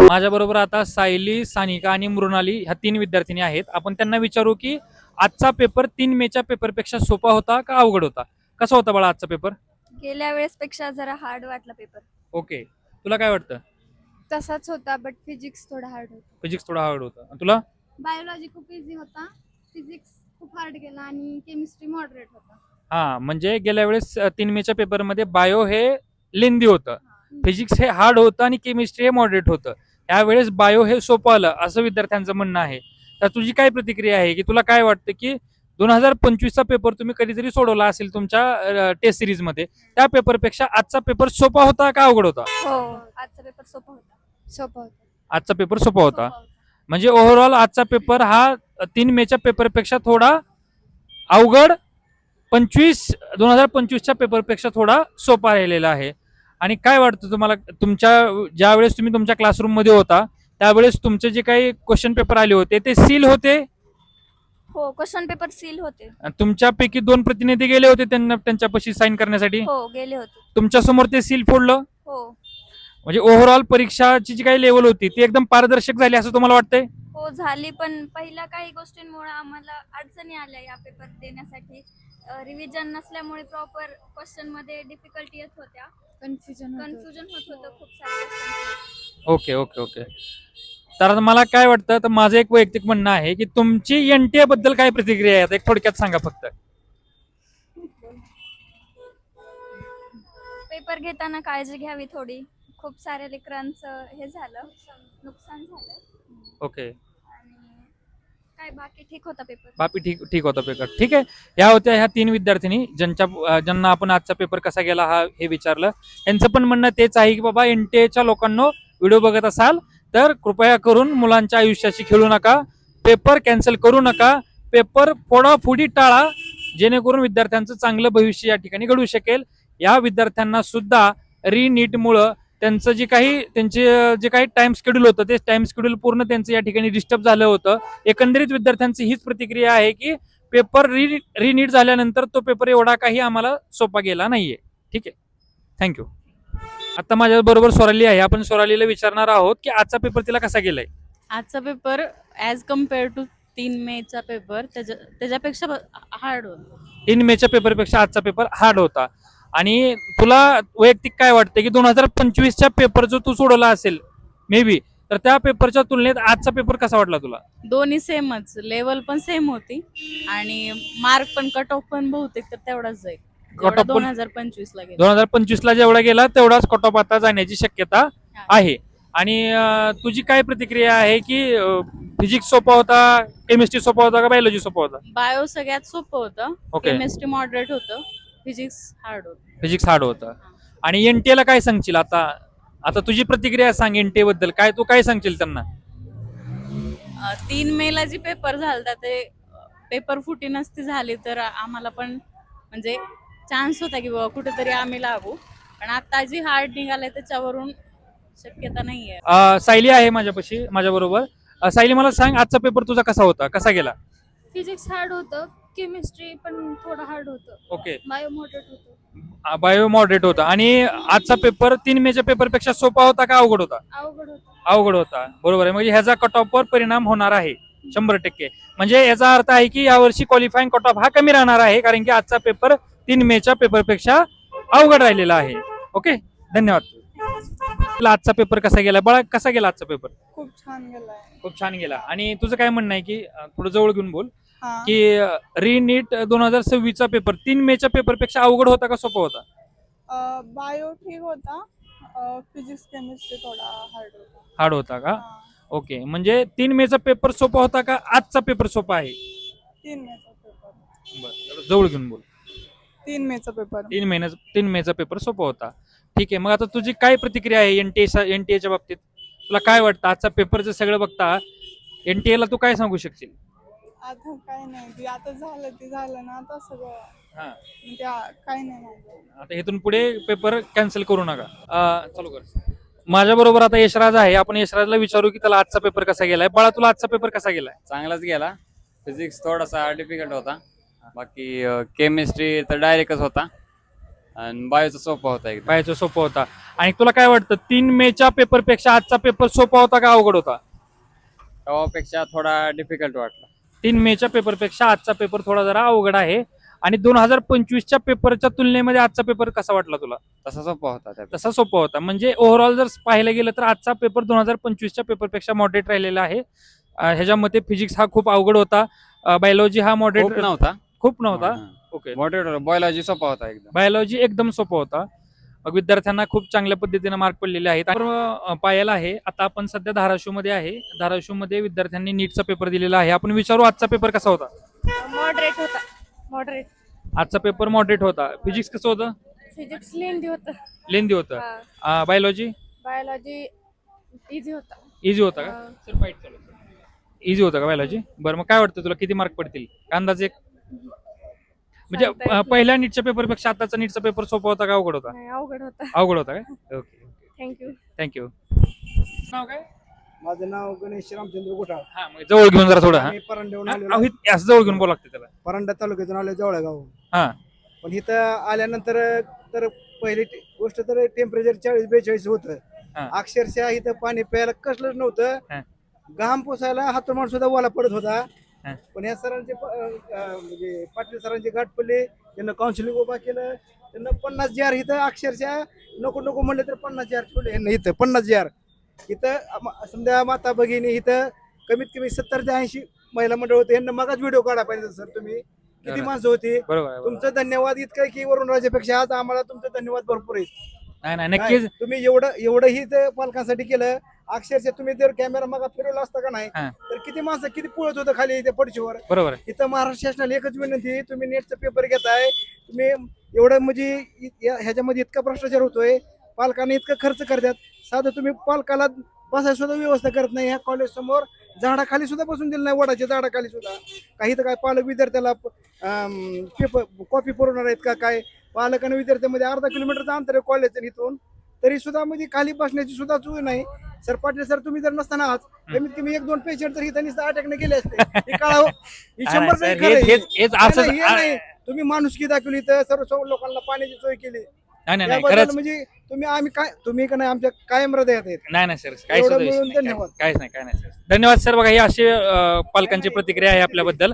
माझ्या बरोबर आता सायली, सानिका आणि मृणाली ह्या 3 विद्यार्थिनी आहेत. आपण त्यांना विचारू की आजचा पेपर 3 मेच्या पेपरपेक्षा सोपा होता का अवघड होता? कसा होता बाळा आजचा पेपर? गेल्या वेळेस पेक्षा जरा हार्ड वाटला पेपर. ओके. तुला काय वाटतं? तसाच होता बट फिजिक्स थोडा हार्ड होता. फिजिक्स थोडा हार्ड होता. आणि तुला? बायोलॉजी खूप इझी होता. फिजिक्स खूप हार्ड गेला आणि केमिस्ट्री मॉडरेट होता. म्हणजे गेल्या वेळेस 3 मेच्या पेपरमध्ये बायो हे लेंदी होतं, फिजिक्स हे हार्ड होतं आणि केमिस्ट्री हे मॉडरेट होतं. यावेळेस बायो हे सोपं आलं असं विद्यार्थ्यांचं म्हणणं आहे. तर तुझी काय प्रतिक्रिया आहे की तुला काय वाटतं की 2025चा पेपर तुम्ही कधीतरी सोडवला असेल तुमच्या टेस्ट सिरीजमध्ये, त्या पेपरपेक्षा आजचा पेपर सोपा होता का अवघड होता? हो, आजचा पेपर सोपा होता. सोपा होता. आजचा पेपर सोपा होता. म्हणजे ओव्हरऑल आजचा पेपर हा 3 मेच्या पेपरपेक्षा थोडा अवघड, 2025च्या पेपरपेक्षा थोडा सोपा राहिलेला आहे. आणि काय वाटतं तुम्हाला, तुमच्या ज्या वेळेस तुम्ही तुमच्या क्लासरूम मध्ये होता त्यावेळेस तुमचे जे काही क्वेश्चन पेपर आले होते ते सील होते? हो, क्वेश्चन पेपर सील होते. तुमच्यापैकी 2 प्रतिनिधी गेले होते त्यांना त्यांच्यापाशी साईन करण्यासाठी? हो, गेले होते. तुमच्या समोर ते सील फोडलं? हो. म्हणजे ओव्हरऑल परीक्षाची जी काही लेवल होती ती एकदम पारदर्शक झाली असं तुम्हाला वाटतंय? हो, झाली पण पहिल्या काही गोष्टींमुळे आम्हाला अडचणी आल्या या पेपर देण्यासाठी. रिव्हिजन नसल्यामुळे प्रॉपर क्वेश्चन मध्ये डिफिकल्टी येत होत्या. कन्फ्युजन होत होतं खूप साऱ्या. Okay okay okay. तर आता मला काय वाटतं, तर माझं एक वैयक्तिक म्हणणं आहे की तुमची एनटीए बद्दल काय प्रतिक्रिया आहे, एक थोडक्यात सांगा फक्त. पेपर घेताना काळजी घ्यावी थोडी. खूप साऱ्या लेकरांचं हे झालं, नुकसान झालं. ओके. आणि काय बाकी ठीक होता पेपर. बापी ठीक ठीक होता पेपर. ठीक आहे. ह्या होत्या ह्या 3 विद्यार्थिनी ज्यांना आपण आजचा पेपर कसा गेला हे विचारलं. यांचं पण म्हणणं तेच आहे की बाबा एनटीएच्या लोकांनो, व्हिडिओ बघत असाल तर कृपया करून मुलांच्या आयुष्याशी खेळू नका, पेपर कॅन्सल करू नका, पेपर फोडाफोडी टाळा, जेणेकरून विद्यार्थ्यांचं चांगलं भविष्य या ठिकाणी घडू शकेल. या विद्यार्थ्यांना सुद्धा रिनीटमुळं त्यांचं जे काही टाइम शेड्यूल होतं ते टाइम शेड्यूल पूर्ण त्यांचं या ठिकाणी डिस्टर्ब झालं होतं. एकंदरीत विद्यार्थ्यांची हीच प्रतिक्रिया आहे की पेपर रिनीट झाल्यानंतर तो पेपर एवढा काही आम्हाला सोपा गेला नाहीये. ठीक आहे, थँक्यू. आता माझ्या बरोबर सोराली आहे. आपण सोरालीला विचारणार आहोत की आजचा पेपर तिला कसा गेलाय. आजचा पेपर ॲज कम्पेअर टू 3 मेचा पेपर त्याच्यापेक्षा हार्ड होता. 3 मेच्या पेपरपेक्षा आजचा पेपर हार्ड होता. आणि तुला वैयक्तिक काय वाटतं की 2025च्या पेपर जो तू सोडवला असेल मे बी, तर त्या पेपरच्या तुलनेत आजचा पेपर कसा वाटला तुला? दोन्ही सेमच, लेवल पण सेम होती आणि मार्क पण कट ऑफ पण बहुतेक तर तेवढाच जाईल. Cut off पण 2025ला गेला. 2025ला जेवढा गेला तेवढाच कट ऑफ आता जाण्याची शक्यता आहे. आणि तुझी काय प्रतिक्रिया आहे की फिजिक्स सोपा होता, केमिस्ट्री सोपा होता का बायोलॉजी सोपा होता? बायो सगळ्यात सोपं होतं, ओके. केमिस्ट्री मॉडरेट होतं, फिजिक्स हार्ड होतं. फिजिक्स हार्ड होता. आणि एनटीए ला काय सांगशील आता? आता तुझी प्रतिक्रिया सांग एनटीए बद्दल, काय तू काय सांगशील त्यांना? 3 मेला जी पेपर झालता ते पेपर फुटी नसती झाली तर आम्हाला पण म्हणजे चान्स होता की बाबा कुठेतरी आम्ही लागू, पण आता जी हार्ड निघालाय त्याच्यावरून शक्यता नाहीये. सायली आहे माझ्यापाशी, माझ्या बरोबर. सायली, मला सांग आजचा पेपर तुझा कसा होता, कसा गेला? फिजिक्स हार्ड होतं, केमिस्ट्री पण थोडं हार्ड होतं, ओके. बायो मॉडरेट होतं. बायो मॉडरेट होता. आणि आजचा पेपर 3 मेच्या पेपरपेक्षा सोपा होता का अवघड होता? अवघड होतं. अवघड होता, बरोबर आहे. म्हणजे ह्याचा कट ऑफवर परिणाम होणार आहे 100%. म्हणजे याचा अर्थ आहे की यावर्षी क्वालिफाईंग कट ऑफ हा कमी राहणार आहे, कारण की आजचा पेपर 3 मेच्या पेपरपेक्षा अवघड राहिलेला आहे. ओके, धन्यवाद. आजचा पेपर कसा गेला बाळा, कसा गेला आजचा पेपर? खूप छान गेलाय. खूप छान गेला. आणि तुझं काय म्हणणं आहे की थोडं जवळ घेऊन बोल, हा. की रिनीट 2026चा पेपर 3 मेच्या पेपरपेक्षा अवघड होता का सोपा होता? बायो ठीक होता, फिजिक्स केमिस्ट्री थोडा हार्ड होता. हार्ड होता का? हा. ओके. म्हणजे 3 मेचा पेपर सोपा होता का आजचा पेपर सोपा आहे? 3 मेचा पेपर. बरं, जवळ घेऊन बोल. 3 मेचा पेपर. 3 मेचा पेपर सोपा होता. ठीक आहे. मग आता तुझी काय प्रतिक्रिया आहे एनटीएच्या बाबतीत? तुला काय वाटतं आजचा पेपरचं सगळं बघता एनटीएला तू काय सांगू शकशील? आता काय नाही, ते आता झालं ते झालं ना, आता सगळं हा, त्या काय नाही माझं. आता इथून पुढे पेपर कॅन्सल करू नका. चालू कर. माझ्या बरोबर आता यशराज आहे. आपण यशराजला विचारू की त्याला आजचा पेपर कसा गेलाय. बाळा, तुला आजचा पेपर कसा गेलाय? चांगलाच गेला. फिजिक्स थोडासा डिफिकल्ट होता, बाकी केमिस्ट्री तर डायरेक्टच होता. आणि बायोचा सोपा होता एकदम. बाहेरचा सोपा होता. आणि तुला काय वाटतं 3 मेच्या पेपर पेक्षा आजचा पेपर सोपा होता का अवघड होता? तेव्हापेक्षा थोडा डिफिकल्ट वाटला. 3 मेच्या पेपर पेक्षा आजचा पेपर थोडा जरा अवघड आहे. आणि 2025च्या पेपरच्या तुलनेमध्ये आजचा पेपर कसा वाटला तुला? तसा सोपा होता त्या. तसा सोपा होता. म्हणजे ओव्हरऑल जर पाहायला गेलं तर आजचा पेपर 2025च्या पेपरपेक्षा मॉडरेट राहिलेला आहे. ह्याच्यामध्ये फिजिक्स हा खूप अवघड होता. बायोलॉजी हा खूप मॉडरेट नव्हता. खूप नव्हता. ओके. मॉडरेट बायोलॉजी सोपा होता एकदम. बायोलॉजी एकदम सोपा होता. मग विद्यार्थ्यांना खूप चांगल्या पद्धतीने मार्क पडलेले आहेत. तर पायाला आहे. आता आपण सध्या धाराशिवमध्ये आहे. धाराशिवमध्ये विद्यार्थ्यांनी नीटचा पेपर दिलेला आहे. आपण विचारू आजचा पेपर कसा होता? मॉडरेट होता. मॉडरेट. आजचा पेपर मॉडरेट होता. फिजिक्स कसं होतं? फिजिक्स लेंदी होतं. लेंदी होतं. बायोलॉजी बायोलॉजी इझी होता. इझी होता का? सर फाईट चालू आहे. इझी होता का बायोलॉजी? बरं, मग काय वाटतं तुला किती मार्क पडतील अंदाजे? म्हणजे सांगता येत पहिल्या नीटच्या पेपरपेक्षा आताचा नीटचा पेपर सोपा होता का अवघड होता? नाही, अवघड होता. अवघड होता का? Okay, thank you. थँक्यू. नाव काय? माझं नाव गणेश रामचंद्र गुठाळ. हा, मग जवळ घेऊन जरा थोडं. मी परंड्याहून हा, आलेलो. अहो, असं जवळ घेऊन बोला लागते त्याला. परंडा तालुक्यातून आलो जवळगाव. हा. पण इथं आल्यानंतर तर पहिली गोष्ट तर टेम्परेचर 40-42 होतं. हा. अक्षरशः इथं पाणी प्यायला कसलंच हा. नव्हतं. घाम पुसायला हातरुमाल सुद्धा ओला पडत होता. हा. पण या सरांचे म्हणजे पाटील सरांची गाठ पडली. त्यांना काउन्सिलिंग उभा केलं. त्यांना 50 जार इथं अक्षरशः नको नको म्हणले तर 50 जार ठेवले यांना इथं 50 जार. इथं समजा माता भगिनी इथं कमीत कमी 70 ते 80 महिला मंडळ होते. यांना मगाच व्हिडिओ काढा पाहिजे सर तुम्ही. किती बरोबर. माणसं होती. बरोबर आहे, बरोबर. तुमचं धन्यवाद इतकं की वरुण राजापेक्षा आज आम्हाला तुमचं धन्यवाद भरपूर आहे. नाही नाही, नक्कीच. नाही, तुम्ही एवढंही ते पालकांसाठी केलं. अक्षरशः तुम्ही जर कॅमेरा मग फिरवला असता का नाही हा. तर किती माणसं किती पळत होतं खाली इथे पडशीवर. बरोबर आहे. इथं महाराष्ट्र शासनाला एकच विनंती, तुम्ही नेटचा पेपर घेताय, तुम्ही एवढं म्हणजे ह्याच्यामध्ये इतका भ्रष्टाचार होतोय. पालकांना इतकं खर्च करतात. साधं तुम्ही पालकाला बसायला सुद्धा व्यवस्था करत नाही. ह्या कॉलेज समोर झाडाखाली सुद्धा बसून दिलं नाही, वडाच्या झाडाखाली सुद्धा. काही तर काय पालक विद्यार्थ्याला पेपर कॉपी पुरवणार आहेत का काय? पालक आणि विद्यार्थ्यामध्ये अर्धा किलोमीटरचं अंतर आहे कॉलेजचं इथून, तरी सुद्धा म्हणजे खाली बसण्याची सुद्धा सोय नाही. सर पाटील सर तुम्ही जर नसताना आज कमीत कमी 1-2 पेशंट तर इथं नुसतं अटॅकने गेले असते. हे काळा ही 100% नाही, खरं आहे. हेच नाही, असंच. नाही, हे नाही. तुम्ही माणुसकी दाखवली तर सर्व लोकांना पाण्याची सोय केली. नाही नाही नाही, त्याबद्दल खरंच. म्हणजे तुम्ही काय तुम्ही का नाही आमच्या कायम हृदयात आहेत. नाही नाही सर, काहीच एवढं सुद्धा विषय मिळून नाही. धन्यवाद. काहीच नाही, काय नाही सर. धन्यवाद सर. बघा, ही अशी पालकांची प्रतिक्रिया आहे आपल्याबद्दल.